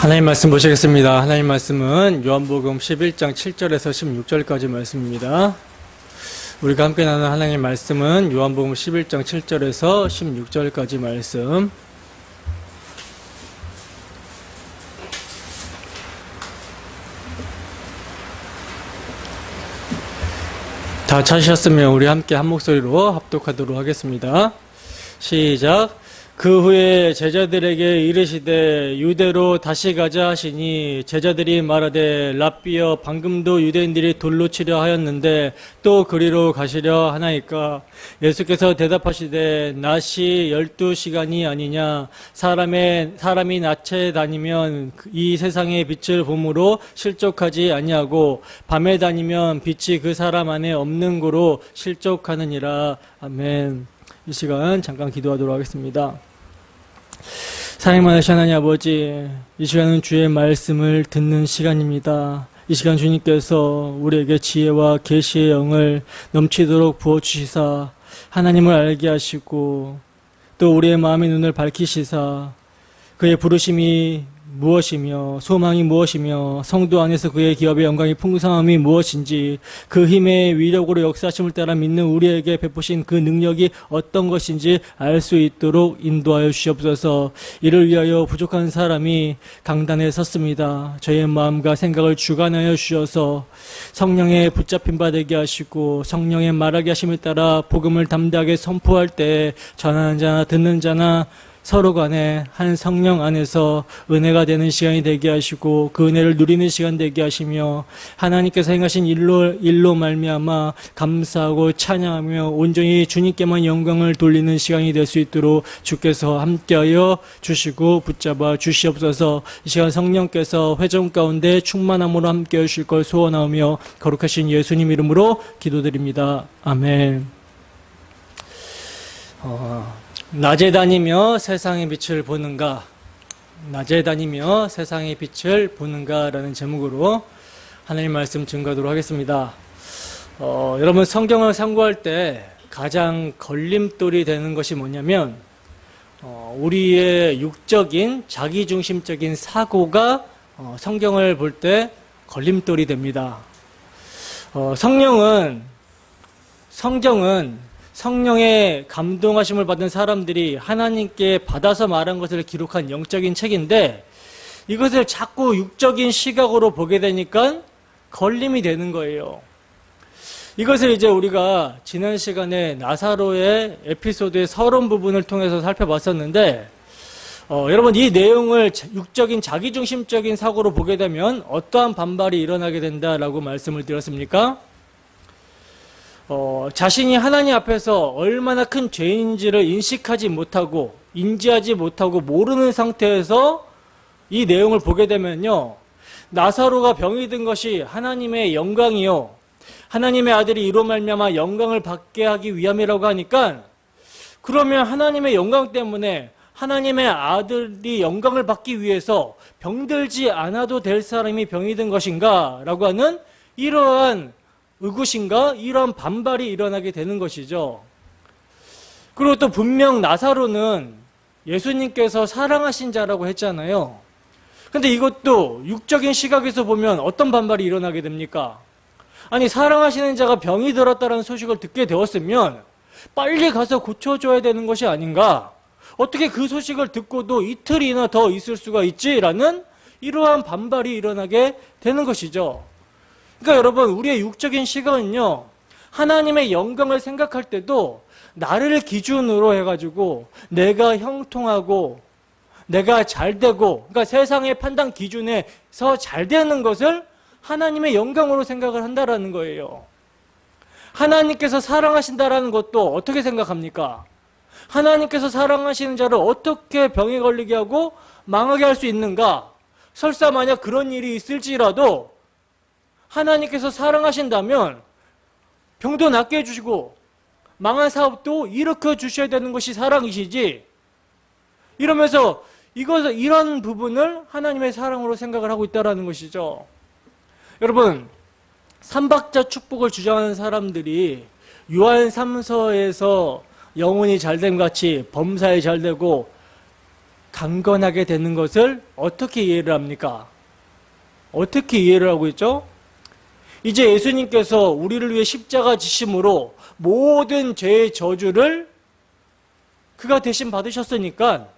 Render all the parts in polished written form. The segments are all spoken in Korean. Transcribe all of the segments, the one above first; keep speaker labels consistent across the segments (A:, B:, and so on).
A: 하나님 말씀 보시겠습니다. 하나님 말씀은 요한복음 11장 7절에서 16절까지 말씀입니다. 우리가 함께 나눈 하나님 말씀은 요한복음 11장 7절에서 16절까지 말씀. 다 찾으셨으면 우리 함께 한 목소리로 합독하도록 하겠습니다. 시작. 그 후에 제자들에게 이르시되 유대로 다시 가자 하시니 제자들이 말하되 랍비여 방금도 유대인들이 돌로 치려 하였는데 또 그리로 가시려 하나이까. 예수께서 대답하시되 낮이 12시간이 아니냐. 사람이 낮에 다니면 이 세상의 빛을 봄으로 실족하지 아니하고 밤에 다니면 빛이 그 사람 안에 없는 고로 실족하느니라. 아멘. 이 시간 잠깐 기도하도록 하겠습니다. 사랑이 많으신 하나님 아버지, 이 시간은 주의 말씀을 듣는 시간입니다. 이 시간 주님께서 우리에게 지혜와 계시의 영을 넘치도록 부어주시사 하나님을 알게 하시고 또 우리의 마음의 눈을 밝히시사 그의 부르심이 무엇이며 소망이 무엇이며 성도 안에서 그의 기업의 영광이 풍성함이 무엇인지 그 힘의 위력으로 역사하심을 따라 믿는 우리에게 베푸신 그 능력이 어떤 것인지 알 수 있도록 인도하여 주시옵소서. 이를 위하여 부족한 사람이 강단에 섰습니다. 저희의 마음과 생각을 주관하여 주셔서 성령에 붙잡힌 바 되게 하시고 성령의 말하게 하심을 따라 복음을 담대하게 선포할 때 전하는 자나 듣는 자나 서로 간에 한 성령 안에서 은혜가 되는 시간이 되게 하시고 그 은혜를 누리는 시간 되게 하시며 하나님께서 행하신 일로 말미암아 감사하고 찬양하며 온전히 주님께만 영광을 돌리는 시간이 될 수 있도록 주께서 함께하여 주시고 붙잡아 주시옵소서. 이 시간 성령께서 회중 가운데 충만함으로 함께해 주실 걸 소원하오며 거룩하신 예수님 이름으로 기도드립니다. 아멘. 낮에 다니며 세상의 빛을 보는가? 낮에 다니며 세상의 빛을 보는가? 라는 제목으로 하나님 말씀 증거하도록 하겠습니다. 여러분 성경을 상고할 때 가장 걸림돌이 되는 것이 뭐냐면 우리의 육적인 자기중심적인 사고가 성경을 볼 때 걸림돌이 됩니다. 성경은 성령의 감동하심을 받은 사람들이 하나님께 받아서 말한 것을 기록한 영적인 책인데 이것을 자꾸 육적인 시각으로 보게 되니까 걸림이 되는 거예요. 이것을 이제 우리가 지난 시간에 나사로의 에피소드의 서론 부분을 통해서 살펴봤었는데 여러분 이 내용을 육적인 자기중심적인 사고로 보게 되면 어떠한 반발이 일어나게 된다라고 말씀을 드렸습니까? 자신이 하나님 앞에서 얼마나 큰 죄인인지를 인식하지 못하고 인지하지 못하고 모르는 상태에서 이 내용을 보게 되면요, 나사로가 병이 든 것이 하나님의 영광이요 하나님의 아들이 이로 말미암아 영광을 받게 하기 위함이라고 하니까 그러면 하나님의 영광 때문에 하나님의 아들이 영광을 받기 위해서 병들지 않아도 될 사람이 병이 든 것인가? 라고 하는 이러한 의구심과 이런 반발이 일어나게 되는 것이죠. 그리고 또 분명 나사로는 예수님께서 사랑하신 자라고 했잖아요. 근데 이것도 육적인 시각에서 보면 어떤 반발이 일어나게 됩니까? 아니 사랑하시는 자가 병이 들었다는 소식을 듣게 되었으면 빨리 가서 고쳐줘야 되는 것이 아닌가? 어떻게 그 소식을 듣고도 이틀이나 더 있을 수가 있지라는 이러한 반발이 일어나게 되는 것이죠. 그러니까 여러분 우리의 육적인 시각은요 하나님의 영광을 생각할 때도 나를 기준으로 해가지고 내가 형통하고 내가 잘되고 그러니까 세상의 판단 기준에서 잘되는 것을 하나님의 영광으로 생각을 한다라는 거예요. 하나님께서 사랑하신다라는 것도 어떻게 생각합니까? 하나님께서 사랑하시는 자를 어떻게 병에 걸리게 하고 망하게 할 수 있는가? 설사 만약 그런 일이 있을지라도 하나님께서 사랑하신다면 병도 낫게 해주시고 망한 사업도 일으켜 주셔야 되는 것이 사랑이시지. 이러면서 이런 부분을 하나님의 사랑으로 생각을 하고 있다는 것이죠. 여러분 삼박자 축복을 주장하는 사람들이 요한 3서에서 영혼이 잘됨 같이 범사에 잘되고 강건하게 되는 것을 어떻게 이해를 합니까? 어떻게 이해를 하고 있죠? 이제 예수님께서 우리를 위해 십자가 지심으로 모든 죄의 저주를 그가 대신 받으셨으니까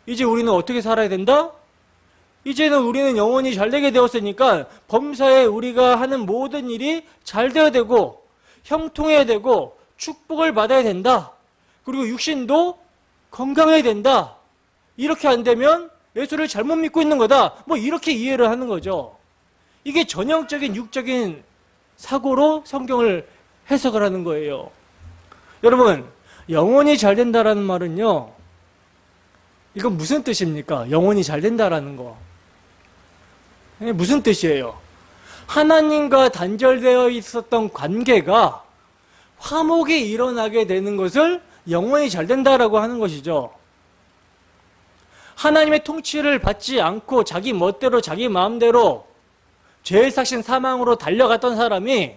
A: 이제 우리는 어떻게 살아야 된다? 이제는 우리는 영원히 잘되게 되었으니까 범사에 우리가 하는 모든 일이 잘 되어야 되고 형통해야 되고 축복을 받아야 된다. 그리고 육신도 건강해야 된다. 이렇게 안 되면 예수를 잘못 믿고 있는 거다. 뭐 이렇게 이해를 하는 거죠. 이게 전형적인 육적인 사고로 성경을 해석을 하는 거예요. 여러분, 영원히 잘 된다라는 말은요, 이건 무슨 뜻입니까? 영원히 잘 된다라는 거. 무슨 뜻이에요? 하나님과 단절되어 있었던 관계가 화목이 일어나게 되는 것을 영원히 잘 된다라고 하는 것이죠. 하나님의 통치를 받지 않고 자기 멋대로 자기 마음대로 죄의 삭신 사망으로 달려갔던 사람이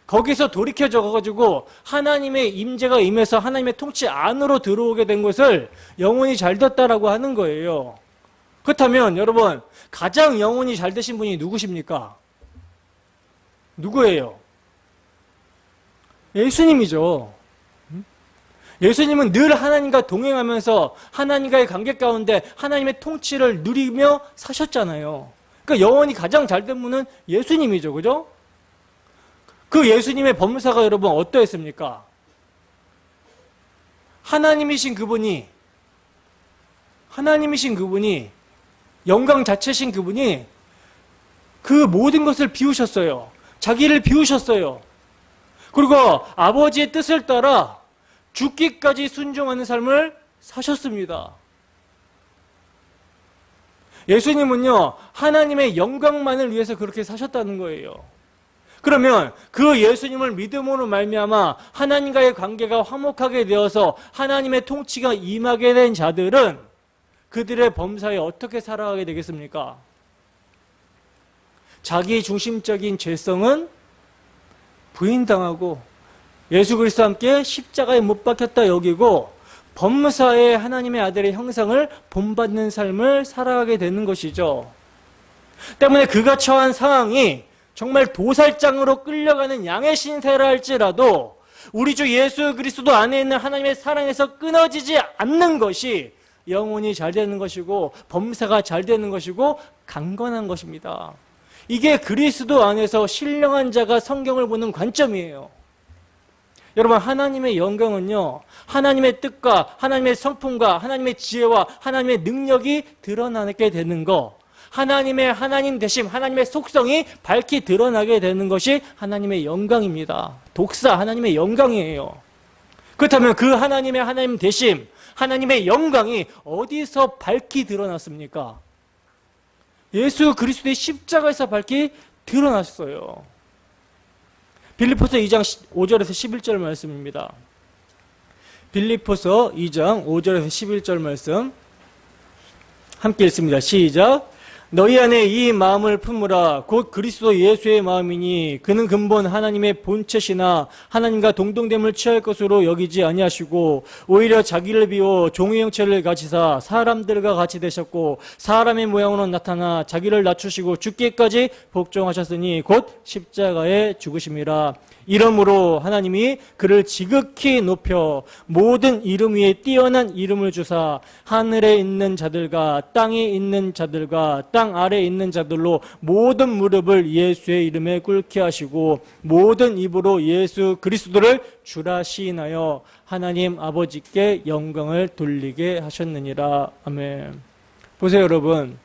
A: 거기서 돌이켜져가지고 하나님의 임재가 임해서 하나님의 통치 안으로 들어오게 된 것을 영원히 잘 됐다라고 하는 거예요. 그렇다면 여러분, 가장 영원히 잘 되신 분이 누구십니까? 누구예요? 예수님이죠. 예수님은 늘 하나님과 동행하면서 하나님과의 관계 가운데 하나님의 통치를 누리며 사셨잖아요. 그러니까 영원히 가장 잘된 분은 예수님이죠. 그죠? 그 예수님의 범사가 여러분 어떠했습니까? 하나님이신 그분이 영광 자체신 그분이 그 모든 것을 비우셨어요. 자기를 비우셨어요. 그리고 아버지의 뜻을 따라 죽기까지 순종하는 삶을 사셨습니다. 예수님은요, 하나님의 영광만을 위해서 그렇게 사셨다는 거예요. 그러면 그 예수님을 믿음으로 말미암아 하나님과의 관계가 화목하게 되어서 하나님의 통치가 임하게 된 자들은 그들의 범사에 어떻게 살아가게 되겠습니까? 자기 중심적인 죄성은 부인당하고 예수 그리스도와 함께 십자가에 못 박혔다 여기고 범사에 하나님의 아들의 형상을 본받는 삶을 살아가게 되는 것이죠. 때문에 그가 처한 상황이 정말 도살장으로 끌려가는 양의 신세라 할지라도 우리 주 예수 그리스도 안에 있는 하나님의 사랑에서 끊어지지 않는 것이 영혼이 잘 되는 것이고 범사가 잘 되는 것이고 강건한 것입니다. 이게 그리스도 안에서 신령한 자가 성경을 보는 관점이에요. 여러분, 하나님의 영광은요, 하나님의 뜻과 하나님의 성품과 하나님의 지혜와 하나님의 능력이 드러나게 되는 거, 하나님의 하나님 되심, 하나님의 속성이 밝히 드러나게 되는 것이 하나님의 영광입니다. 독사 하나님의 영광이에요. 그렇다면 그 하나님의 하나님 되심, 하나님의 영광이 어디서 밝히 드러났습니까? 예수 그리스도의 십자가에서 밝히 드러났어요. 빌립보서 2장 5절에서 11절 말씀입니다. 빌립보서 2장 5절에서 11절 말씀 함께 읽습니다. 시작. 너희 안에 이 마음을 품으라. 곧 그리스도 예수의 마음이니 그는 근본 하나님의 본체시나 하나님과 동등됨을 취할 것으로 여기지 아니하시고 오히려 자기를 비워 종의 형체를 가지사 사람들과 같이 되셨고 사람의 모양으로 나타나 자기를 낮추시고 죽기까지 복종하셨으니 곧 십자가에 죽으심이라. 이러므로 하나님이 그를 지극히 높여 모든 이름 위에 뛰어난 이름을 주사 하늘에 있는 자들과 땅에 있는 자들과 땅 아래에 있는 자들로 모든 무릎을 예수의 이름에 꿇게 하시고 모든 입으로 예수 그리스도를 주라 시인하여 하나님 아버지께 영광을 돌리게 하셨느니라. 아멘. 보세요, 여러분.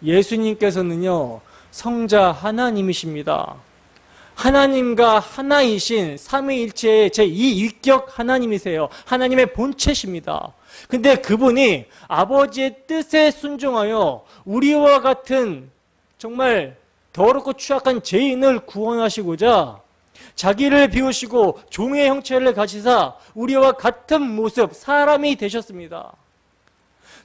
A: 예수님께서는요, 성자 하나님이십니다. 하나님과 하나이신 삼위일체의 제2위격 하나님이세요. 하나님의 본체십니다. 근데 그분이 아버지의 뜻에 순종하여 우리와 같은 정말 더럽고 추악한 죄인을 구원하시고자 자기를 비우시고 종의 형체를 가지사 우리와 같은 모습, 사람이 되셨습니다.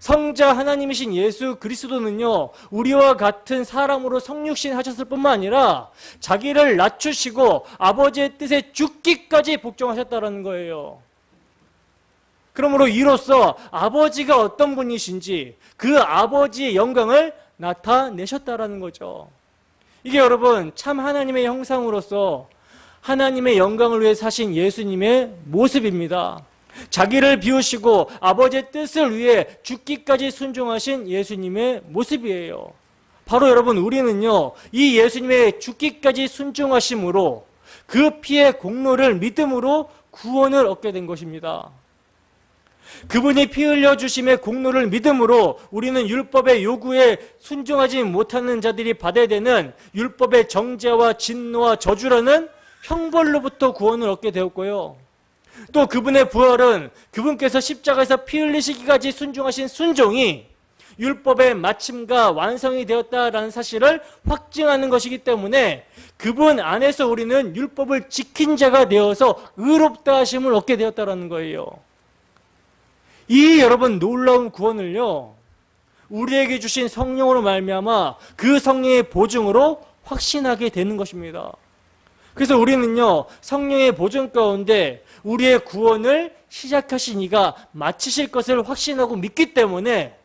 A: 성자 하나님이신 예수 그리스도는요, 우리와 같은 사람으로 성육신 하셨을 뿐만 아니라 자기를 낮추시고 아버지의 뜻에 죽기까지 복종하셨다는 거예요. 그러므로 이로써 아버지가 어떤 분이신지 그 아버지의 영광을 나타내셨다라는 거죠. 이게 여러분 참 하나님의 형상으로서 하나님의 영광을 위해 사신 예수님의 모습입니다. 자기를 비우시고 아버지의 뜻을 위해 죽기까지 순종하신 예수님의 모습이에요. 바로 여러분 우리는요, 이 예수님의 죽기까지 순종하심으로 그 피의 공로를 믿음으로 구원을 얻게 된 것입니다. 그분이 피 흘려주심의 공로를 믿음으로 우리는 율법의 요구에 순종하지 못하는 자들이 받아야 되는 율법의 정죄와 진노와 저주라는 형벌로부터 구원을 얻게 되었고요. 또 그분의 부활은 그분께서 십자가에서 피 흘리시기까지 순종하신 순종이 율법의 마침과 완성이 되었다라는 사실을 확증하는 것이기 때문에 그분 안에서 우리는 율법을 지킨 자가 되어서 의롭다 하심을 얻게 되었다는 거예요. 이 여러분 놀라운 구원을요, 우리에게 주신 성령으로 말미암아 그 성령의 보증으로 확신하게 되는 것입니다. 그래서 우리는요, 성령의 보증 가운데 우리의 구원을 시작하신 이가 마치실 것을 확신하고 믿기 때문에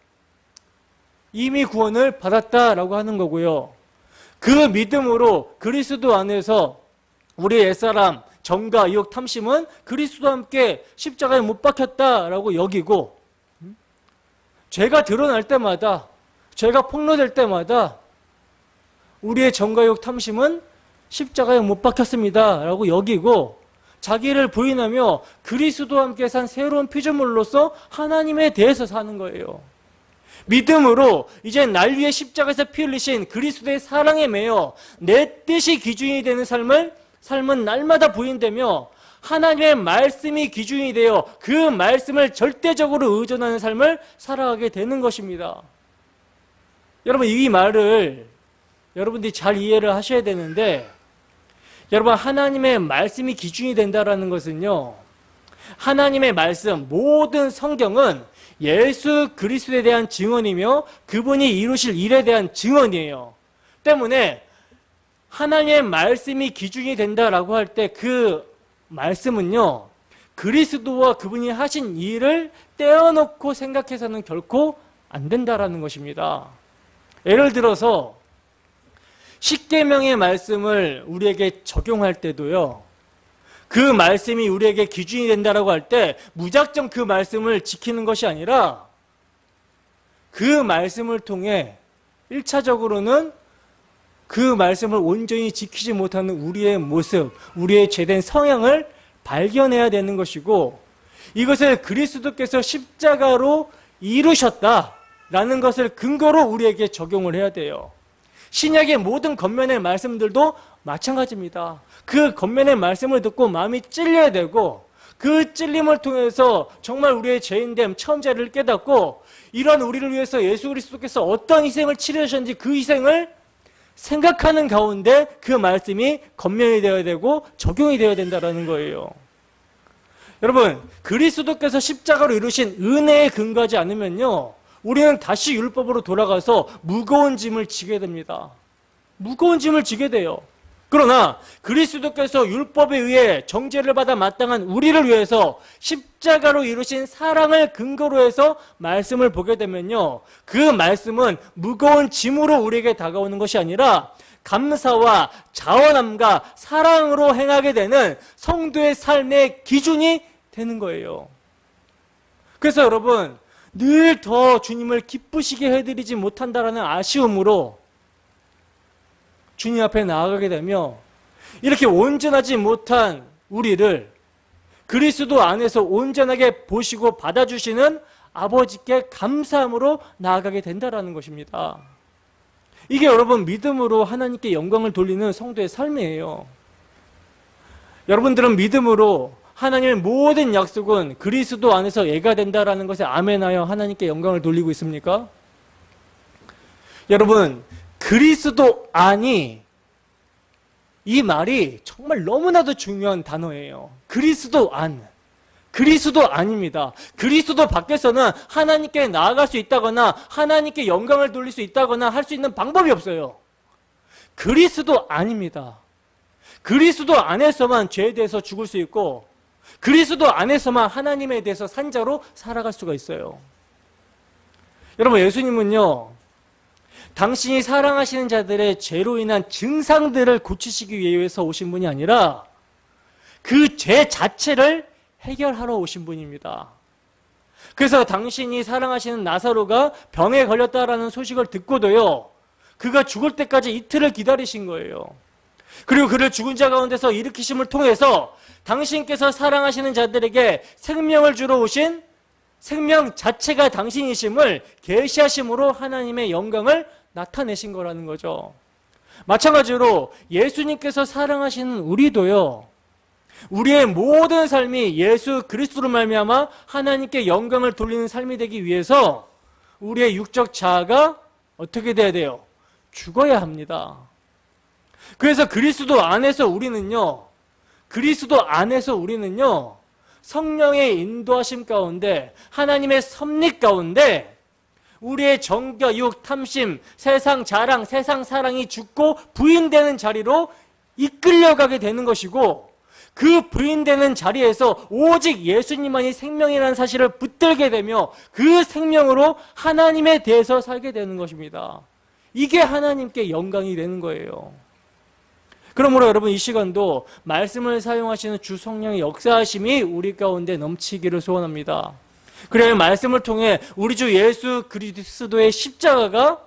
A: 이미 구원을 받았다라고 하는 거고요. 그 믿음으로 그리스도 안에서 우리의 옛사람, 정과 의욕, 탐심은 그리스도와 함께 십자가에 못 박혔다라고 여기고, 죄가 드러날 때마다, 죄가 폭로될 때마다 우리의 정과 의욕, 탐심은 십자가에 못 박혔습니다 라고 여기고, 자기를 부인하며 그리스도와 함께 산 새로운 피조물로서 하나님에 대해서 사는 거예요. 믿음으로 이제 날 위해 십자가에서 피 흘리신 그리스도의 사랑에 매여 내 뜻이 기준이 되는 삶은 날마다 부인되며 하나님의 말씀이 기준이 되어 그 말씀을 절대적으로 의존하는 삶을 살아가게 되는 것입니다. 여러분, 이 말을 여러분들이 잘 이해를 하셔야 되는데, 여러분, 하나님의 말씀이 기준이 된다는 것은요, 하나님의 말씀, 모든 성경은 예수 그리스도에 대한 증언이며 그분이 이루실 일에 대한 증언이에요. 때문에 하나님의 말씀이 기준이 된다라고 할 때 그 말씀은요, 그리스도와 그분이 하신 일을 떼어놓고 생각해서는 결코 안 된다라는 것입니다. 예를 들어서 십계명의 말씀을 우리에게 적용할 때도요, 그 말씀이 우리에게 기준이 된다라고 할 때 무작정 그 말씀을 지키는 것이 아니라 그 말씀을 통해 1차적으로는 그 말씀을 온전히 지키지 못하는 우리의 모습, 우리의 죄된 성향을 발견해야 되는 것이고, 이것을 그리스도께서 십자가로 이루셨다라는 것을 근거로 우리에게 적용을 해야 돼요. 신약의 모든 겉면의 말씀들도 마찬가지입니다. 그 겉면의 말씀을 듣고 마음이 찔려야 되고, 그 찔림을 통해서 정말 우리의 죄인됨, 처음자를 깨닫고 이런 우리를 위해서 예수 그리스도께서 어떤 희생을 치르셨는지 그 희생을 생각하는 가운데 그 말씀이 겉면이 되어야 되고 적용이 되어야 된다는 거예요. 여러분, 그리스도께서 십자가로 이루신 은혜에 근거하지 않으면요, 우리는 다시 율법으로 돌아가서 무거운 짐을 지게 됩니다. 무거운 짐을 지게 돼요. 그러나 그리스도께서 율법에 의해 정죄를 받아 마땅한 우리를 위해서 십자가로 이루신 사랑을 근거로 해서 말씀을 보게 되면요, 그 말씀은 무거운 짐으로 우리에게 다가오는 것이 아니라 감사와 자원함과 사랑으로 행하게 되는 성도의 삶의 기준이 되는 거예요. 그래서 여러분, 늘 더 주님을 기쁘시게 해드리지 못한다라는 아쉬움으로 주님 앞에 나아가게 되며, 이렇게 온전하지 못한 우리를 그리스도 안에서 온전하게 보시고 받아주시는 아버지께 감사함으로 나아가게 된다는 것입니다. 이게 여러분 믿음으로 하나님께 영광을 돌리는 성도의 삶이에요. 여러분들은 믿음으로 하나님의 모든 약속은 그리스도 안에서 예가 된다는 것에 아멘하여 하나님께 영광을 돌리고 있습니까? 여러분, 그리스도 안이, 이 말이 정말 너무나도 중요한 단어예요. 그리스도 안. 그리스도 아닙니다. 그리스도 밖에서는 하나님께 나아갈 수 있다거나 하나님께 영광을 돌릴 수 있다거나 할 수 있는 방법이 없어요. 그리스도 아닙니다. 그리스도 안에서만 죄에 대해서 죽을 수 있고, 그리스도 안에서만 하나님에 대해서 산자로 살아갈 수가 있어요. 여러분, 예수님은요, 당신이 사랑하시는 자들의 죄로 인한 증상들을 고치시기 위해서 오신 분이 아니라 그 죄 자체를 해결하러 오신 분입니다. 그래서 당신이 사랑하시는 나사로가 병에 걸렸다라는 소식을 듣고도요, 그가 죽을 때까지 이틀을 기다리신 거예요. 그리고 그를 죽은 자 가운데서 일으키심을 통해서 당신께서 사랑하시는 자들에게 생명을 주러 오신 생명 자체가 당신이심을 계시하심으로 하나님의 영광을 나타내신 거라는 거죠. 마찬가지로 예수님께서 사랑하시는 우리도요, 우리의 모든 삶이 예수 그리스도로 말미암아 하나님께 영광을 돌리는 삶이 되기 위해서 우리의 육적 자아가 어떻게 돼야 돼요? 죽어야 합니다. 그래서 그리스도 안에서 우리는요, 성령의 인도하심 가운데, 하나님의 섭리 가운데 우리의 정겨, 육, 탐심, 세상 자랑, 세상 사랑이 죽고 부인되는 자리로 이끌려가게 되는 것이고, 그 부인되는 자리에서 오직 예수님만이 생명이라는 사실을 붙들게 되며 그 생명으로 하나님에 대해서 살게 되는 것입니다. 이게 하나님께 영광이 되는 거예요. 그러므로 여러분, 이 시간도 말씀을 사용하시는 주 성령의 역사하심이 우리 가운데 넘치기를 소원합니다. 그래야 말씀을 통해 우리 주 예수 그리스도의 십자가가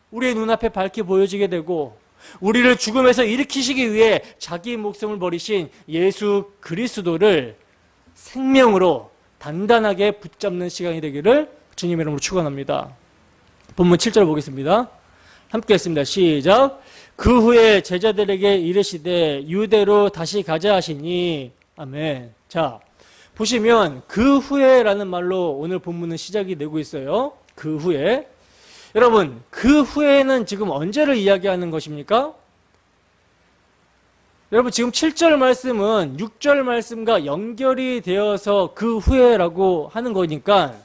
A: 우리의 눈앞에 밝게 보여지게 되고, 우리를 죽음에서 일으키시기 위해 자기 목숨을 버리신 예수 그리스도를 생명으로 단단하게 붙잡는 시간이 되기를 주님의 이름으로 축원합니다. 본문 7절 보겠습니다. 함께 했습니다. 시작. 그 후에 제자들에게 이르시되 유대로 다시 가자 하시니. 아멘. 자, 보시면 그 후에라는 말로 오늘 본문은 시작이 되고 있어요. 그 후에. 여러분, 그 후에는 지금 언제를 이야기하는 것입니까? 여러분, 지금 7절 말씀은 6절 말씀과 연결이 되어서 그 후에라고 하는 거니까,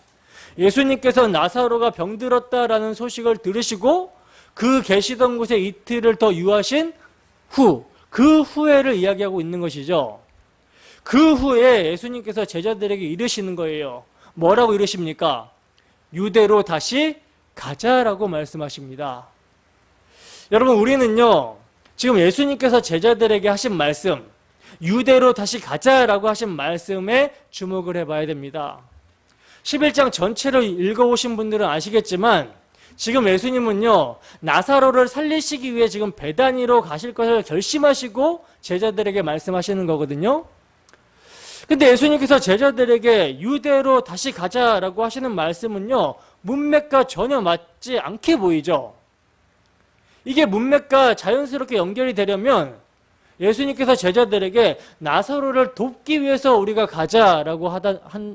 A: 예수님께서 나사로가 병들었다라는 소식을 들으시고 그 계시던 곳에 이틀을 더 유하신 후, 그 후에를 이야기하고 있는 것이죠. 그 후에 예수님께서 제자들에게 이르시는 거예요. 뭐라고 이르십니까? 유대로 다시 가자라고 말씀하십니다. 여러분, 우리는요, 지금 예수님께서 제자들에게 하신 말씀, 유대로 다시 가자라고 하신 말씀에 주목을 해봐야 됩니다. 11장 전체를 읽어오신 분들은 아시겠지만 지금 예수님은요, 나사로를 살리시기 위해 지금 베다니로 가실 것을 결심하시고 제자들에게 말씀하시는 거거든요. 근데 예수님께서 제자들에게 유대로 다시 가자라고 하시는 말씀은요, 문맥과 전혀 맞지 않게 보이죠. 이게 문맥과 자연스럽게 연결이 되려면 예수님께서 제자들에게 나사로를 돕기 위해서 우리가 가자라고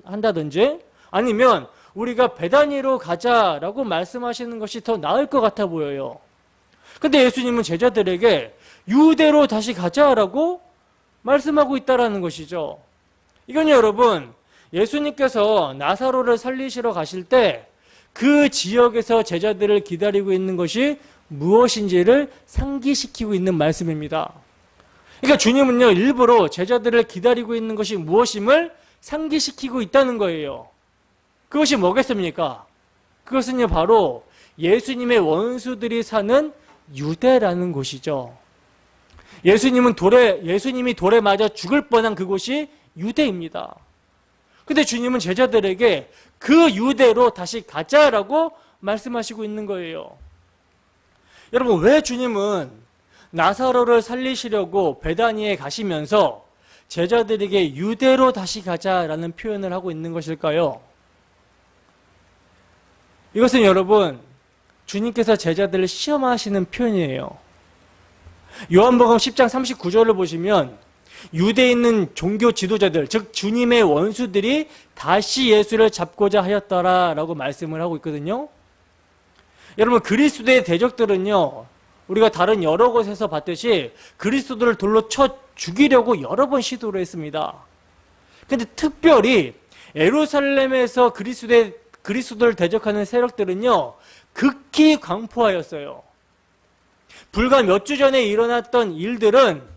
A: 한다든지, 아니면 우리가 베다니로 가자라고 말씀하시는 것이 더 나을 것 같아 보여요. 근데 예수님은 제자들에게 유대로 다시 가자라고 말씀하고 있다는 것이죠. 이건 여러분, 예수님께서 나사로를 살리시러 가실 때 그 지역에서 제자들을 기다리고 있는 것이 무엇인지를 상기시키고 있는 말씀입니다. 그러니까 주님은요, 일부러 제자들을 기다리고 있는 것이 무엇임을 상기시키고 있다는 거예요. 그것이 뭐겠습니까? 그것은요, 바로 예수님의 원수들이 사는 유대라는 곳이죠. 예수님이 돌에 맞아 죽을 뻔한 그곳이 유대입니다. 근데 주님은 제자들에게 그 유대로 다시 가자라고 말씀하시고 있는 거예요. 여러분, 왜 주님은 나사로를 살리시려고 베다니에 가시면서 제자들에게 유대로 다시 가자라는 표현을 하고 있는 것일까요? 이것은 여러분, 주님께서 제자들을 시험하시는 표현이에요. 요한복음 10장 39절을 보시면 유대에 있는 종교 지도자들, 즉 주님의 원수들이 다시 예수를 잡고자 하였더라라고 말씀을 하고 있거든요. 여러분, 그리스도의 대적들은요, 우리가 다른 여러 곳에서 봤듯이 그리스도를 돌로 쳐 죽이려고 여러 번 시도를 했습니다. 근데 특별히 예루살렘에서 그리스도를 대적하는 세력들은요, 극히 광포하였어요. 불과 몇 주 전에 일어났던 일들은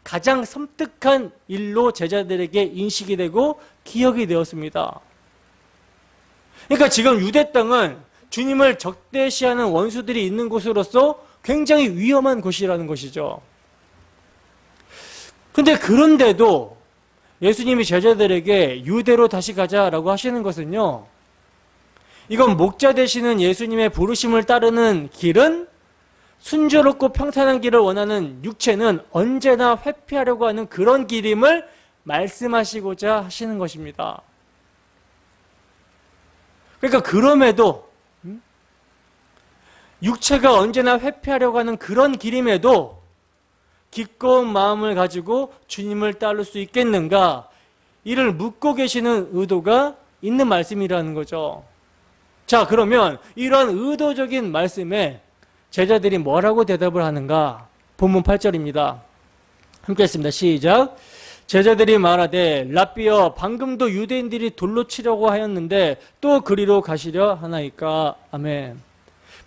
A: 가장 섬뜩한 일로 제자들에게 인식이 되고 기억이 되었습니다. 그러니까 지금 유대 땅은 주님을 적대시하는 원수들이 있는 곳으로서 굉장히 위험한 곳이라는 것이죠. 근데 그런데도 예수님이 제자들에게 유대로 다시 가자라고 하시는 것은요, 이건 목자 되시는 예수님의 부르심을 따르는 길은 순조롭고 평탄한 길을 원하는 육체는 언제나 회피하려고 하는 그런 길임을 말씀하시고자 하시는 것입니다. 그러니까 그럼에도 육체가 언제나 회피하려고 하는 그런 길임에도 기꺼운 마음을 가지고 주님을 따를 수 있겠는가, 이를 묻고 계시는 의도가 있는 말씀이라는 거죠. 자, 그러면 이런 의도적인 말씀에 제자들이 뭐라고 대답을 하는가? 본문 8절입니다. 함께 했습니다. 시작. 제자들이 말하되 랍비여, 방금도 유대인들이 돌로 치려고 하였는데 또 그리로 가시려 하나이까? 아멘.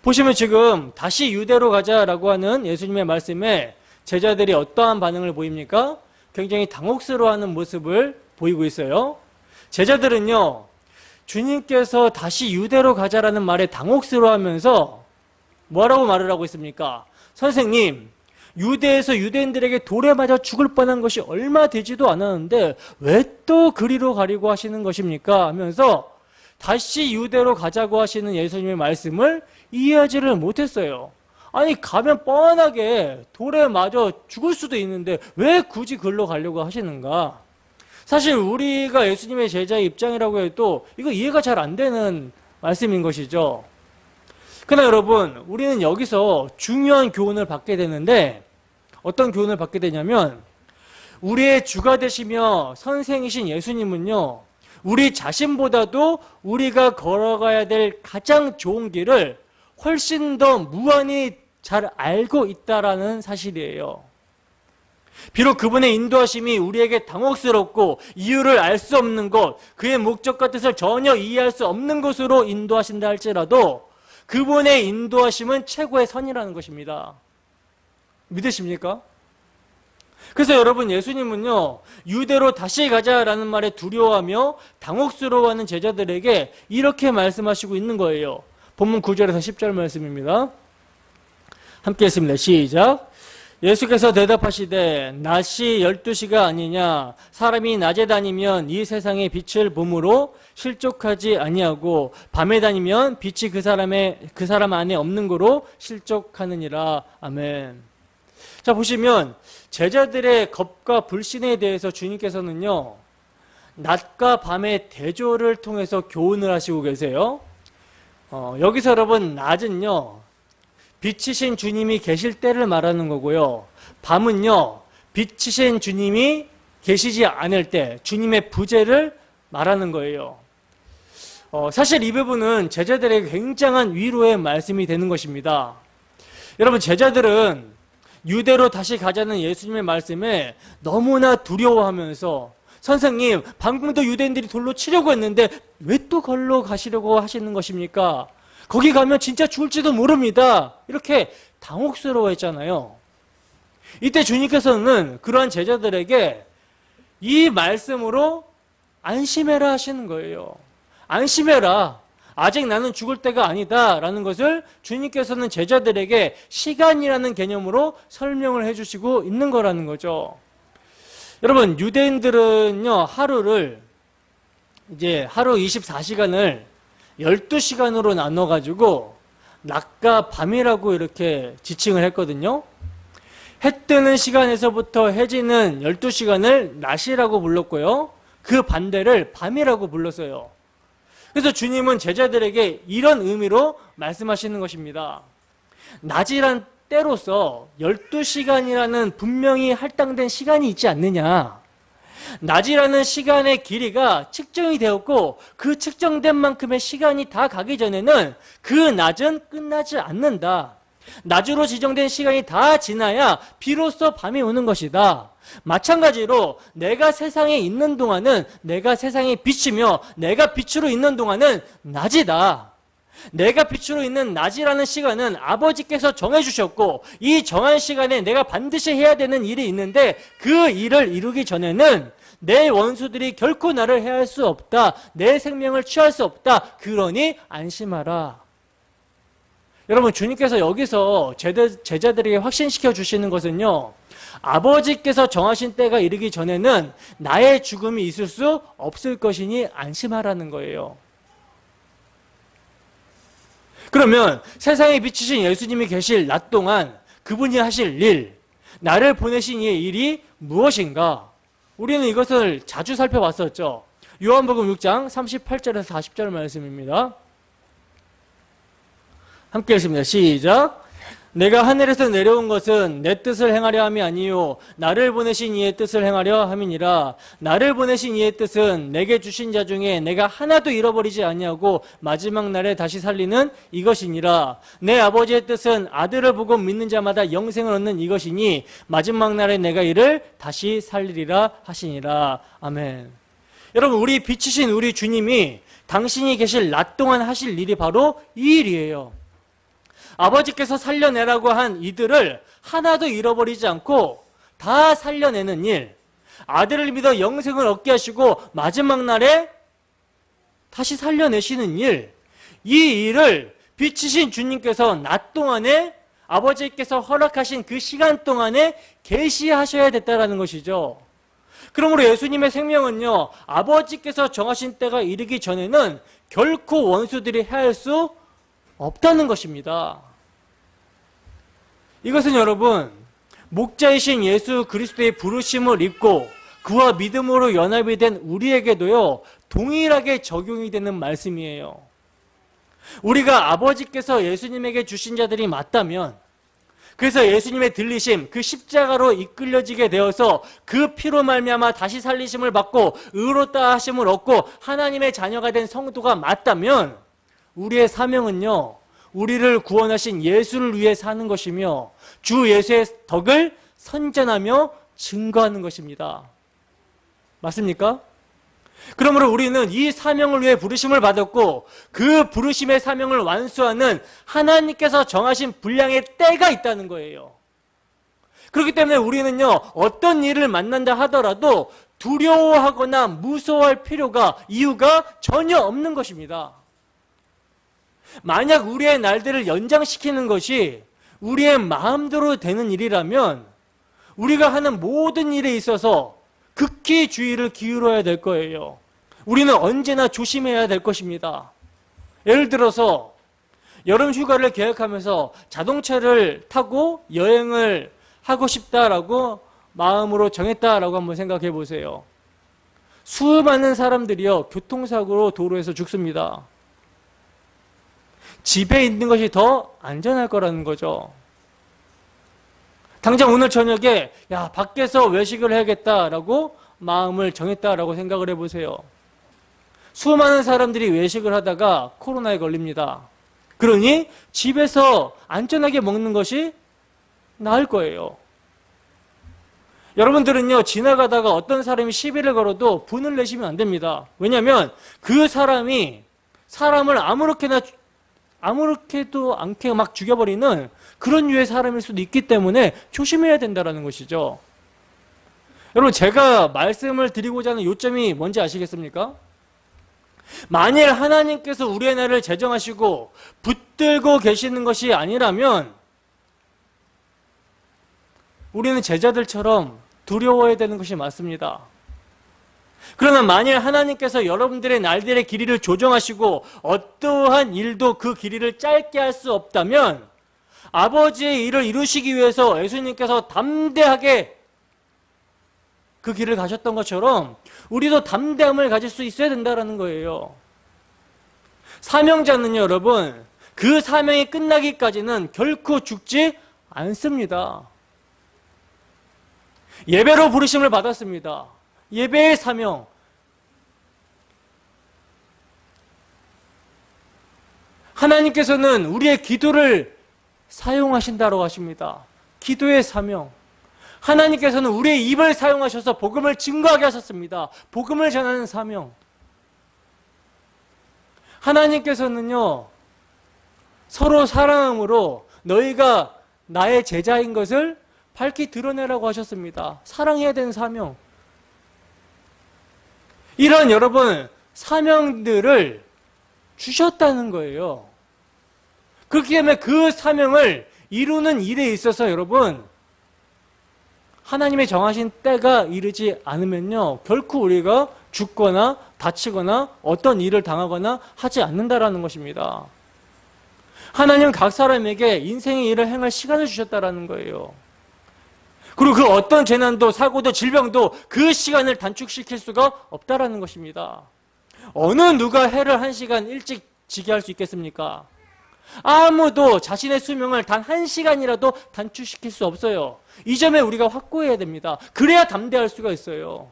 A: 보시면 지금 다시 유대로 가자라고 하는 예수님의 말씀에 제자들이 어떠한 반응을 보입니까? 굉장히 당혹스러워하는 모습을 보이고 있어요. 제자들은요, 주님께서 다시 유대로 가자라는 말에 당혹스러워하면서 뭐라고 말을 하고 있습니까? 선생님, 유대에서 유대인들에게 돌에 맞아 죽을 뻔한 것이 얼마 되지도 않았는데 왜 또 그리로 가려고 하시는 것입니까? 하면서 다시 유대로 가자고 하시는 예수님의 말씀을 이해하지를 못했어요. 아니, 가면 뻔하게 돌에 맞아 죽을 수도 있는데 왜 굳이 글로 가려고 하시는가? 사실 우리가 예수님의 제자의 입장이라고 해도 이거 이해가 잘 안 되는 말씀인 것이죠. 그러나 여러분, 우리는 여기서 중요한 교훈을 받게 되는데, 어떤 교훈을 받게 되냐면, 우리의 주가 되시며 선생이신 예수님은요, 우리 자신보다도 우리가 걸어가야 될 가장 좋은 길을 훨씬 더 무한히 잘 알고 있다라는 사실이에요. 비록 그분의 인도하심이 우리에게 당혹스럽고 이유를 알 수 없는 것, 그의 목적과 뜻을 전혀 이해할 수 없는 곳으로 인도하신다 할지라도 그분의 인도하심은 최고의 선이라는 것입니다. 믿으십니까? 그래서 여러분, 예수님은요, 유대로 다시 가자라는 말에 두려워하며 당혹스러워하는 제자들에게 이렇게 말씀하시고 있는 거예요. 본문 9절에서 10절 말씀입니다. 함께 했습니다. 시작. 예수께서 대답하시되 낮이 12시가 아니냐, 사람이 낮에 다니면 이 세상의 빛을 보므로 실족하지 아니하고 밤에 다니면 빛이 그 사람 안에 없는 거로 실족하느니라. 아멘. 자, 보시면 제자들의 겁과 불신에 대해서 주님께서는요, 낮과 밤의 대조를 통해서 교훈을 하시고 계세요. 여기서 여러분, 낮은요, 빛이신 주님이 계실 때를 말하는 거고요. 밤은요, 빛이신 주님이 계시지 않을 때, 주님의 부재를 말하는 거예요. 사실 이 부분은 제자들에게 굉장한 위로의 말씀이 되는 것입니다. 여러분, 제자들은 유대로 다시 가자는 예수님의 말씀에 너무나 두려워하면서, 선생님, 방금도 유대인들이 돌로 치려고 했는데 왜 또 걸로 가시려고 하시는 것입니까? 거기 가면 진짜 죽을지도 모릅니다. 이렇게 당혹스러워했잖아요. 이때 주님께서는 그러한 제자들에게 이 말씀으로 안심해라 하시는 거예요. 안심해라. 아직 나는 죽을 때가 아니다 라는 것을 주님께서는 제자들에게 시간이라는 개념으로 설명을 해주시고 있는 거라는 거죠. 여러분, 유대인들은요, 하루 24시간을 12시간으로 나눠가지고 낮과 밤이라고 이렇게 지칭을 했거든요. 해 뜨는 시간에서부터 해지는 12시간을 낮이라고 불렀고요. 그 반대를 밤이라고 불렀어요. 그래서 주님은 제자들에게 이런 의미로 말씀하시는 것입니다. 낮이란 때로서 12시간이라는 분명히 할당된 시간이 있지 않느냐. 낮이라는 시간의 길이가 측정이 되었고 그 측정된 만큼의 시간이 다 가기 전에는 그 낮은 끝나지 않는다. 낮으로 지정된 시간이 다 지나야 비로소 밤이 오는 것이다. 마찬가지로 내가 세상에 있는 동안은 내가 세상의 빛이며 내가 빛으로 있는 동안은 낮이다. 내가 빛으로 있는 낮이라는 시간은 아버지께서 정해주셨고 이 정한 시간에 내가 반드시 해야 되는 일이 있는데 그 일을 이루기 전에는 내 원수들이 결코 나를 해할 수 없다. 내 생명을 취할 수 없다. 그러니 안심하라. 여러분, 주님께서 여기서 제자들에게 확신시켜 주시는 것은요, 아버지께서 정하신 때가 이르기 전에는 나의 죽음이 있을 수 없을 것이니 안심하라는 거예요. 그러면 세상에 비치신 예수님이 계실 낮 동안 그분이 하실 일, 나를 보내신 이의 일이 무엇인가? 우리는 이것을 자주 살펴봤었죠. 요한복음 6장 38절에서 40절 말씀입니다. 함께 읽습니다. 시작. 내가 하늘에서 내려온 것은 내 뜻을 행하려 함이 아니요 나를 보내신 이의 뜻을 행하려 함이니라. 나를 보내신 이의 뜻은 내게 주신 자 중에 내가 하나도 잃어버리지 아니하고 마지막 날에 다시 살리는 이것이니라. 내 아버지의 뜻은 아들을 보고 믿는 자마다 영생을 얻는 이것이니 마지막 날에 내가 이를 다시 살리리라 하시니라. 아멘. 여러분, 우리 빛이신 우리 주님이 당신이 계실 낮 동안 하실 일이 바로 이 일이에요. 아버지께서 살려내라고 한 이들을 하나도 잃어버리지 않고 다 살려내는 일, 아들을 믿어 영생을 얻게 하시고 마지막 날에 다시 살려내시는 일, 이 일을 빛이신 주님께서 낮 동안에 아버지께서 허락하신 그 시간 동안에 계시하셔야 됐다라는 것이죠. 그러므로 예수님의 생명은요, 아버지께서 정하신 때가 이르기 전에는 결코 원수들이 해할 수 없다는 것입니다. 이것은 여러분, 목자이신 예수 그리스도의 부르심을 입고 그와 믿음으로 연합이 된 우리에게도요, 동일하게 적용이 되는 말씀이에요. 우리가 아버지께서 예수님에게 주신 자들이 맞다면, 그래서 예수님의 들리심, 그 십자가로 이끌려지게 되어서 그 피로 말미암아 다시 살리심을 받고 의롭다 하심을 얻고 하나님의 자녀가 된 성도가 맞다면, 우리의 사명은요, 우리를 구원하신 예수를 위해 사는 것이며 주 예수의 덕을 선전하며 증거하는 것입니다. 맞습니까? 그러므로 우리는 이 사명을 위해 부르심을 받았고 그 부르심의 사명을 완수하는 하나님께서 정하신 분량의 때가 있다는 거예요. 그렇기 때문에 우리는요, 어떤 일을 만난다 하더라도 두려워하거나 무서워할 이유가 전혀 없는 것입니다. 만약 우리의 날들을 연장시키는 것이 우리의 마음대로 되는 일이라면 우리가 하는 모든 일에 있어서 극히 주의를 기울여야 될 거예요. 우리는 언제나 조심해야 될 것입니다. 예를 들어서 여름 휴가를 계획하면서 자동차를 타고 여행을 하고 싶다라고 마음으로 정했다라고 한번 생각해 보세요. 수많은 사람들이요, 교통사고로 도로에서 죽습니다. 집에 있는 것이 더 안전할 거라는 거죠. 당장 오늘 저녁에 밖에서 외식을 해야겠다라고 마음을 정했다라고 생각을 해보세요. 수많은 사람들이 외식을 하다가 코로나에 걸립니다. 그러니 집에서 안전하게 먹는 것이 나을 거예요. 여러분들은요, 지나가다가 어떤 사람이 시비를 걸어도 분을 내시면 안 됩니다. 왜냐하면 그 사람이 사람을 아무렇게도 않게 막 죽여버리는 그런 유의 사람일 수도 있기 때문에 조심해야 된다는 것이죠. 여러분, 제가 말씀을 드리고자 하는 요점이 뭔지 아시겠습니까? 만일 하나님께서 우리의 날을 제정하시고 붙들고 계시는 것이 아니라면 우리는 제자들처럼 두려워해야 되는 것이 맞습니다. 그러나 만일 하나님께서 여러분들의 날들의 길이를 조정하시고 어떠한 일도 그 길이를 짧게 할 수 없다면 아버지의 일을 이루시기 위해서 예수님께서 담대하게 그 길을 가셨던 것처럼 우리도 담대함을 가질 수 있어야 된다는 거예요. 사명자는요, 여러분, 그 사명이 끝나기까지는 결코 죽지 않습니다. 예배로 부르심을 받았습니다. 예배의 사명. 하나님께서는 우리의 기도를 사용하신다고 하십니다. 기도의 사명. 하나님께서는 우리의 입을 사용하셔서 복음을 증거하게 하셨습니다. 복음을 전하는 사명. 하나님께서는요, 서로 사랑함으로 너희가 나의 제자인 것을 밝히 드러내라고 하셨습니다. 사랑해야 되는 사명. 이런 여러분 사명들을 주셨다는 거예요. 그렇기 때문에 그 사명을 이루는 일에 있어서 여러분 하나님의 정하신 때가 이르지 않으면요 결코 우리가 죽거나 다치거나 어떤 일을 당하거나 하지 않는다라는 것입니다. 하나님은 각 사람에게 인생의 일을 행할 시간을 주셨다라는 거예요. 그리고 그 어떤 재난도 사고도 질병도 그 시간을 단축시킬 수가 없다라는 것입니다. 어느 누가 해를 1시간 일찍 지게 할 수 있겠습니까? 아무도 자신의 수명을 단 1시간이라도 단축시킬 수 없어요. 이 점에 우리가 확고해야 됩니다. 그래야 담대할 수가 있어요.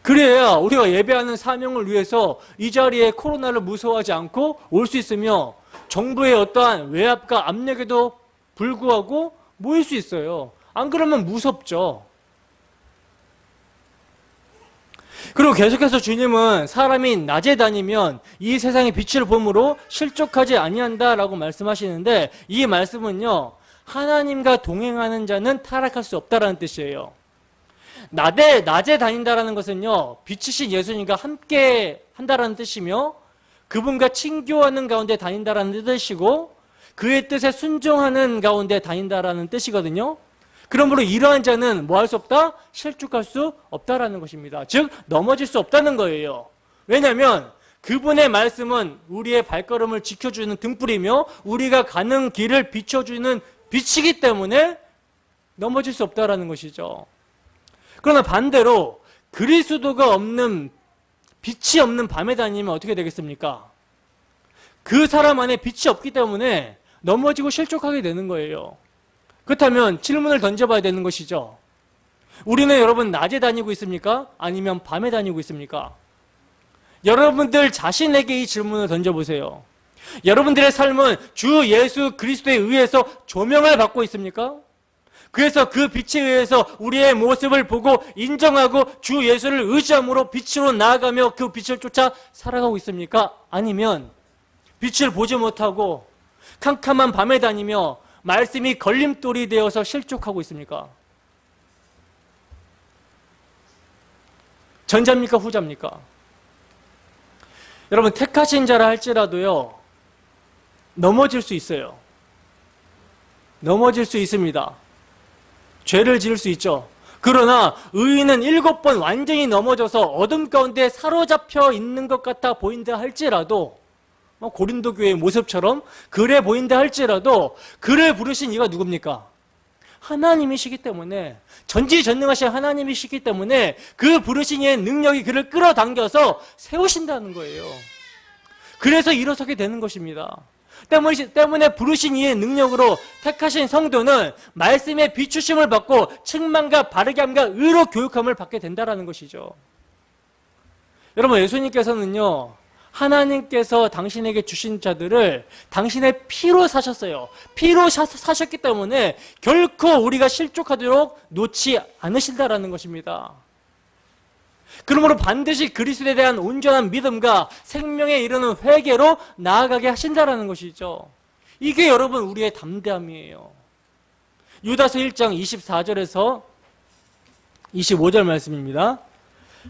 A: 그래야 우리가 예배하는 사명을 위해서 이 자리에 코로나를 무서워하지 않고 올 수 있으며 정부의 어떠한 외압과 압력에도 불구하고 모일 수 있어요. 안 그러면 무섭죠. 그리고 계속해서 주님은 사람이 낮에 다니면 이 세상의 빛을 봄으로 실족하지 아니한다라고 말씀하시는데 이 말씀은요 하나님과 동행하는 자는 타락할 수 없다라는 뜻이에요. 낮에 다닌다라는 것은요 빛이신 예수님과 함께 한다라는 뜻이며 그분과 친교하는 가운데 다닌다라는 뜻이고 그의 뜻에 순종하는 가운데 다닌다라는 뜻이거든요. 그러므로 이러한 자는 뭐 할 수 없다? 실족할 수 없다라는 것입니다. 즉 넘어질 수 없다는 거예요. 왜냐하면 그분의 말씀은 우리의 발걸음을 지켜주는 등불이며 우리가 가는 길을 비춰주는 빛이기 때문에 넘어질 수 없다라는 것이죠. 그러나 반대로 그리스도가 없는 빛이 없는 밤에 다니면 어떻게 되겠습니까? 그 사람 안에 빛이 없기 때문에 넘어지고 실족하게 되는 거예요. 그렇다면 질문을 던져봐야 되는 것이죠. 우리는 여러분 낮에 다니고 있습니까? 아니면 밤에 다니고 있습니까? 여러분들 자신에게 이 질문을 던져보세요. 여러분들의 삶은 주 예수 그리스도에 의해서 조명을 받고 있습니까? 그래서 그 빛에 의해서 우리의 모습을 보고 인정하고 주 예수를 의지함으로 빛으로 나아가며 그 빛을 쫓아 살아가고 있습니까? 아니면 빛을 보지 못하고 캄캄한 밤에 다니며 말씀이 걸림돌이 되어서 실족하고 있습니까? 전자입니까? 후자입니까? 여러분 택하신 자라 할지라도요 넘어질 수 있어요. 넘어질 수 있습니다. 죄를 지을 수 있죠. 그러나 의인은 7번 완전히 넘어져서 어둠 가운데 사로잡혀 있는 것 같아 보인다 할지라도 고린도 교회의 모습처럼 그래 보인다 할지라도 그를 부르신 이가 누굽니까? 하나님이시기 때문에 전지전능하신 하나님이시기 때문에 그 부르신 이의 능력이 그를 끌어당겨서 세우신다는 거예요. 그래서 일어서게 되는 것입니다. 때문에 부르신 이의 능력으로 택하신 성도는 말씀의 비추심을 받고 책망과 바르게함과 의로 교육함을 받게 된다는 것이죠. 여러분 예수님께서는요 하나님께서 당신에게 주신 자들을 당신의 피로 사셨어요. 피로 사셨기 때문에 결코 우리가 실족하도록 놓지 않으신다라는 것입니다. 그러므로 반드시 그리스도에 대한 온전한 믿음과 생명에 이르는 회개로 나아가게 하신다라는 것이죠. 이게 여러분 우리의 담대함이에요. 유다서 1장 24절에서 25절 말씀입니다.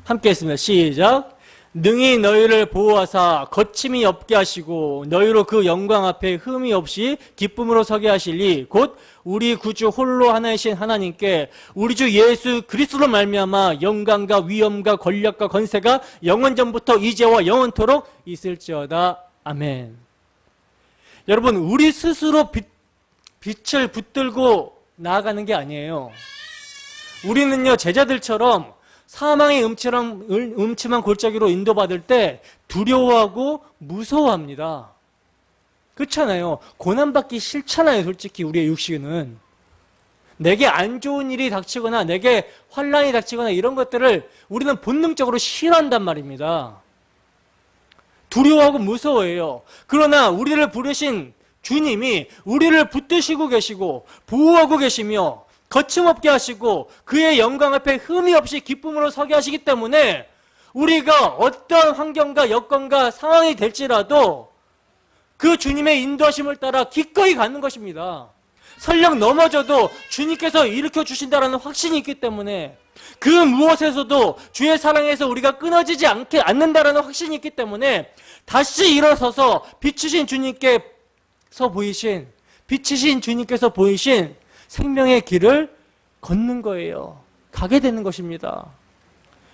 A: 함께 했습니다. 시작. 능히 너희를 보호하사 거침이 없게 하시고 너희로 그 영광 앞에 흠이 없이 기쁨으로 서게 하시리 곧 우리 구주 홀로 하나이신 하나님께 우리 주 예수 그리스도로 말미암아 영광과 위엄과 권력과 권세가 영원전부터 이제와 영원토록 있을지어다. 아멘. 여러분 우리 스스로 빛을 붙들고 나아가는 게 아니에요. 우리는요 제자들처럼 사망의 음침한 골짜기로 인도받을 때 두려워하고 무서워합니다. 그렇잖아요. 고난받기 싫잖아요. 솔직히 우리의 육신은. 내게 안 좋은 일이 닥치거나 내게 환난이 닥치거나 이런 것들을 우리는 본능적으로 싫어한단 말입니다. 두려워하고 무서워해요. 그러나 우리를 부르신 주님이 우리를 붙드시고 계시고 보호하고 계시며 거침없게 하시고 그의 영광 앞에 흠이 없이 기쁨으로 서게 하시기 때문에 우리가 어떤 환경과 여건과 상황이 될지라도 그 주님의 인도하심을 따라 기꺼이 가는 것입니다. 설령 넘어져도 주님께서 일으켜 주신다는 확신이 있기 때문에, 그 무엇에서도 주의 사랑에서 우리가 끊어지지 않는다는 확신이 있기 때문에 다시 일어서서 빛이신 주님께서 보이신 생명의 길을 걷는 거예요. 가게 되는 것입니다.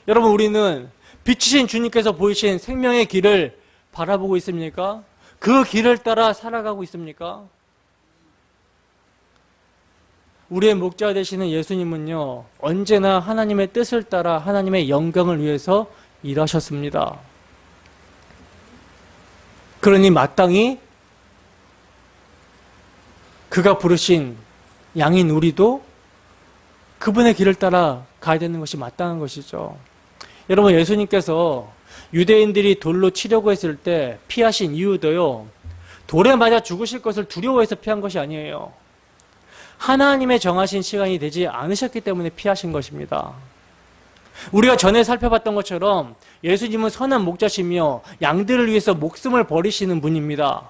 A: 여러분, 우리는 빛이신 주님께서 보이신 생명의 길을 바라보고 있습니까? 그 길을 따라 살아가고 있습니까? 우리의 목자 되시는 예수님은요, 언제나 하나님의 뜻을 따라 하나님의 영광을 위해서 일하셨습니다. 그러니 마땅히 그가 부르신 양인 우리도 그분의 길을 따라 가야 되는 것이 마땅한 것이죠. 여러분, 예수님께서 유대인들이 돌로 치려고 했을 때 피하신 이유도요, 돌에 맞아 죽으실 것을 두려워해서 피한 것이 아니에요. 하나님의 정하신 시간이 되지 않으셨기 때문에 피하신 것입니다. 우리가 전에 살펴봤던 것처럼 예수님은 선한 목자시며 양들을 위해서 목숨을 버리시는 분입니다.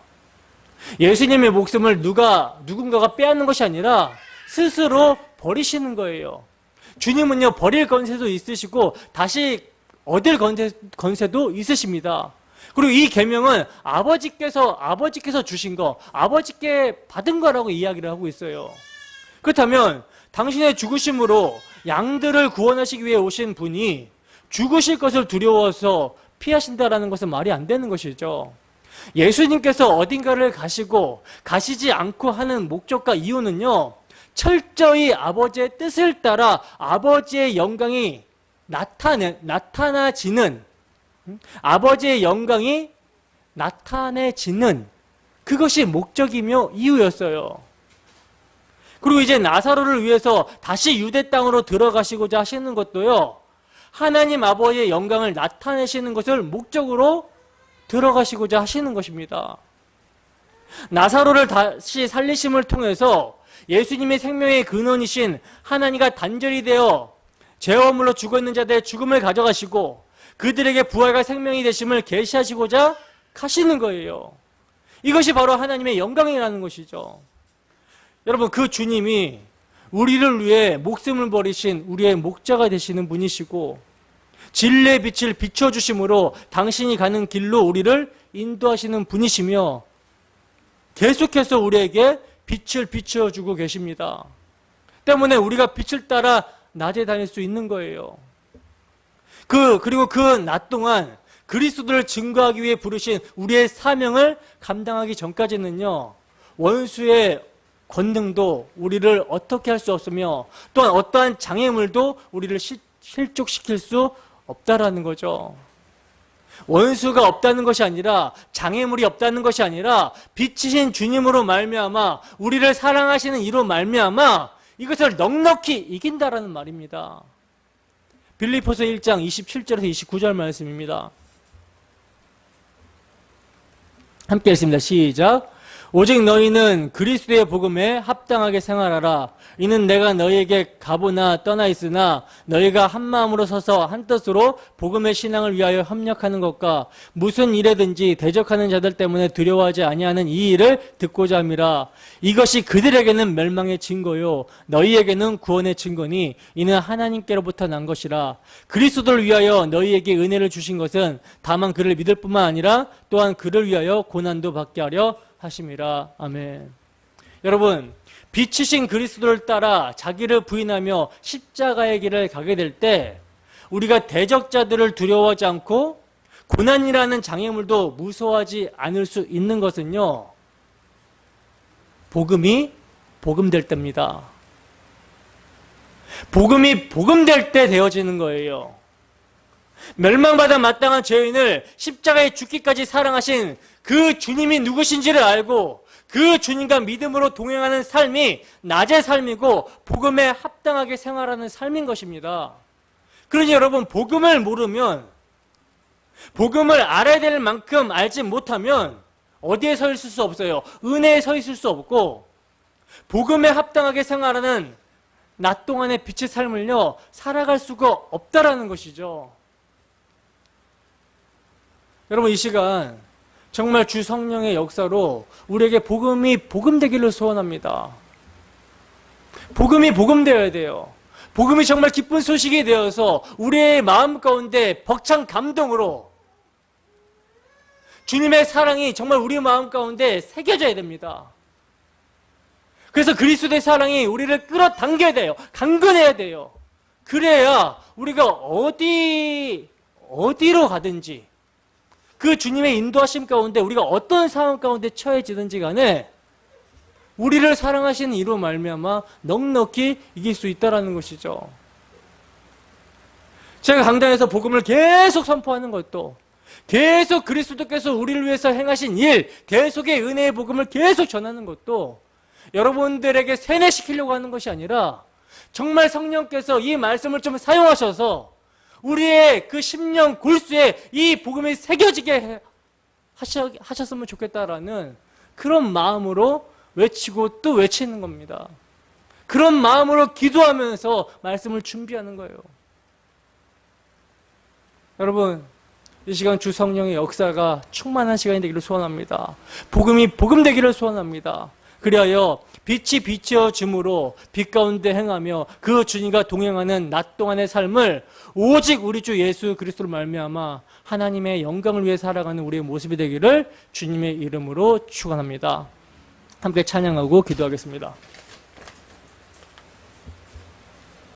A: 예수님의 목숨을 누군가가 빼앗는 것이 아니라 스스로 버리시는 거예요. 주님은요, 버릴 건세도 있으시고 다시 얻을 건세도 있으십니다. 그리고 이 계명은 아버지께서 주신 거, 아버지께 받은 거라고 이야기를 하고 있어요. 그렇다면 당신의 죽으심으로 양들을 구원하시기 위해 오신 분이 죽으실 것을 두려워서 피하신다라는 것은 말이 안 되는 것이죠. 예수님께서 어딘가를 가시지 않고 하는 목적과 이유는요, 철저히 아버지의 뜻을 따라 아버지의 영광이 나타내지는, 아버지의 영광이 나타내지는 그것이 목적이며 이유였어요. 그리고 이제 나사로를 위해서 다시 유대 땅으로 들어가시고자 하시는 것도요, 하나님 아버지의 영광을 나타내시는 것을 목적으로 들어가시고자 하시는 것입니다. 나사로를 다시 살리심을 통해서 예수님의 생명의 근원이신 하나님과 단절이 되어 죄화물로 죽었는 자들의 죽음을 가져가시고 그들에게 부활과 생명이 되심을 계시하시고자 하시는 거예요. 이것이 바로 하나님의 영광이라는 것이죠. 여러분, 그 주님이 우리를 위해 목숨을 버리신 우리의 목자가 되시는 분이시고 진리의 빛을 비춰주심으로 당신이 가는 길로 우리를 인도하시는 분이시며 계속해서 우리에게 빛을 비춰주고 계십니다. 때문에 우리가 빛을 따라 낮에 다닐 수 있는 거예요. 그리고 그 낮 동안 그리스도를 증거하기 위해 부르신 우리의 사명을 감당하기 전까지는요, 원수의 권능도 우리를 어떻게 할 수 없으며 또한 어떠한 장애물도 우리를 실족시킬 수 없다라는 거죠. 원수가 없다는 것이 아니라, 장애물이 없다는 것이 아니라 빛이신 주님으로 말미암아 우리를 사랑하시는 이로 말미암아 이것을 넉넉히 이긴다라는 말입니다. 빌립보서 1장 27절에서 29절 말씀입니다. 함께 읽습니다. 시작. 오직 너희는 그리스도의 복음에 합당하게 생활하라. 이는 내가 너희에게 가보나 떠나 있으나 너희가 한 마음으로 서서 한 뜻으로 복음의 신앙을 위하여 협력하는 것과 무슨 일에든지 대적하는 자들 때문에 두려워하지 아니하는 이 일을 듣고자 함이라. 이것이 그들에게는 멸망의 증거요 너희에게는 구원의 증거니 이는 하나님께로부터 난 것이라. 그리스도를 위하여 너희에게 은혜를 주신 것은 다만 그를 믿을 뿐만 아니라 또한 그를 위하여 고난도 받게 하려 하심이라. 아멘. 여러분, 빛이신 그리스도를 따라 자기를 부인하며 십자가의 길을 가게 될 때 우리가 대적자들을 두려워하지 않고 고난이라는 장애물도 무서워하지 않을 수 있는 것은요, 복음이 복음될 때입니다. 복음이 복음될 때 되어지는 거예요. 멸망받아 마땅한 죄인을 십자가에 죽기까지 사랑하신 그 주님이 누구신지를 알고 그 주님과 믿음으로 동행하는 삶이 낮의 삶이고 복음에 합당하게 생활하는 삶인 것입니다. 그러니 여러분, 복음을 모르면, 복음을 알아야 될 만큼 알지 못하면 어디에 서 있을 수 없어요. 은혜에 서 있을 수 없고, 복음에 합당하게 생활하는 낮 동안의 빛의 삶을요 살아갈 수가 없다라는 것이죠. 여러분 이 시간 정말 주 성령의 역사로 우리에게 복음이 복음되기를 소원합니다. 복음이 복음되어야 돼요. 복음이 정말 기쁜 소식이 되어서 우리의 마음 가운데 벅찬 감동으로 주님의 사랑이 정말 우리 마음 가운데 새겨져야 됩니다. 그래서 그리스도의 사랑이 우리를 끌어당겨야 돼요. 강건해야 돼요. 그래야 우리가 어디로 가든지 그 주님의 인도하심 가운데 우리가 어떤 상황 가운데 처해지든지 간에 우리를 사랑하시는 이로 말미암아 넉넉히 이길 수 있다는 것이죠. 제가 강단에서 복음을 계속 선포하는 것도, 계속 그리스도께서 우리를 위해서 행하신 일, 계속의 은혜의 복음을 계속 전하는 것도 여러분들에게 세뇌시키려고 하는 것이 아니라 정말 성령께서 이 말씀을 좀 사용하셔서 우리의 그 심령 골수에 이 복음이 새겨지게 하셨으면 좋겠다라는 그런 마음으로 외치고 또 외치는 겁니다. 그런 마음으로 기도하면서 말씀을 준비하는 거예요. 여러분, 이 시간 주 성령의 역사가 충만한 시간이 되기를 소원합니다. 복음이 복음되기를 소원합니다. 그리하여 빛이 비추어 줌으로 빛 가운데 행하며 그 주님과 동행하는 낮 동안의 삶을 오직 우리 주 예수 그리스도로 말미암아 하나님의 영광을 위해 살아가는 우리의 모습이 되기를 주님의 이름으로 축원합니다. 함께 찬양하고 기도하겠습니다.